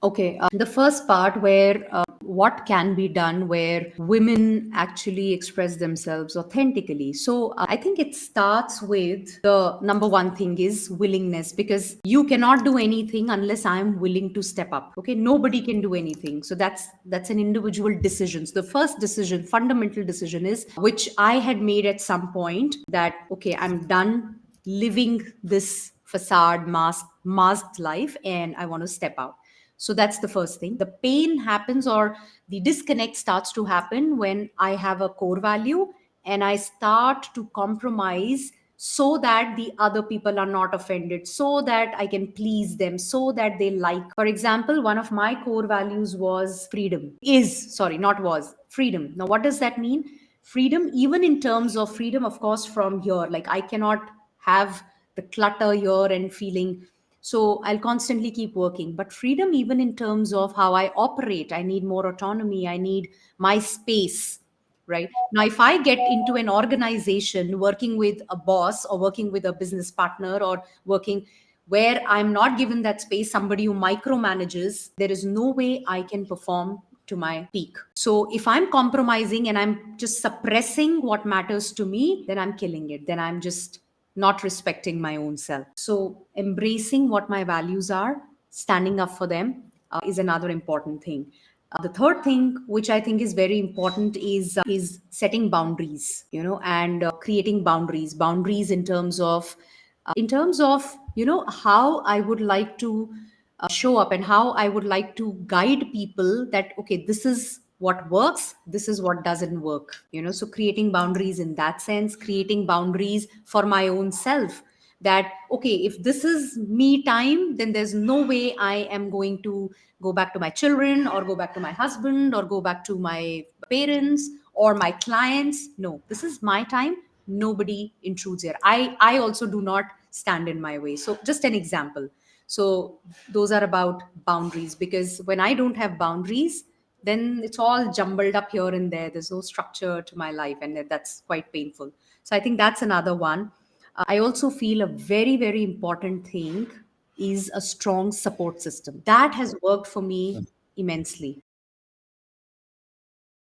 Okay, the first part where what can be done where women actually express themselves authentically. So I think it starts with the number one thing is willingness, because you cannot do anything unless I'm willing to step up. Okay, nobody can do anything. So that's an individual decision. So the first decision, fundamental decision is which I had made at some point that okay, I'm done living this facade masked life and I want to step out. So that's the first thing. The pain happens or the disconnect starts to happen when I have a core value and I start to compromise so that the other people are not offended, so that I can please them, so that they like. For example, one of my core values was freedom. Is, sorry, not was, freedom. Now, what does that mean? Freedom, even in terms of freedom, of course, from here, like I cannot have the clutter here and feeling so I'll constantly keep working. But freedom, even in terms of how I operate, I need more autonomy. I need my space, right? Now, if I get into an organization working with a boss or working with a business partner or working where I'm not given that space, somebody who micromanages, there is no way I can perform to my peak. So if I'm compromising and I'm just suppressing what matters to me, then I'm killing it. Then I'm just not respecting my own self. So, embracing what my values are, standing up for them is another important thing. The third thing, which I think is very important, is setting boundaries, and creating boundaries. Boundaries in terms of how I would like to show up and how I would like to guide people that okay, this is what works, this is what doesn't work. So creating boundaries in that sense, creating boundaries for my own self, that okay, if this is me time, then there's no way I am going to go back to my children or go back to my husband or go back to my parents or my clients. No, this is my time. Nobody intrudes here. I also do not stand in my way. So just an example. So those are about boundaries, because when I don't have boundaries, then it's all jumbled up here and there. There's no structure to my life, and that's quite painful. So I think that's another one. I also feel a very, very important thing is a strong support system. That has worked for me immensely.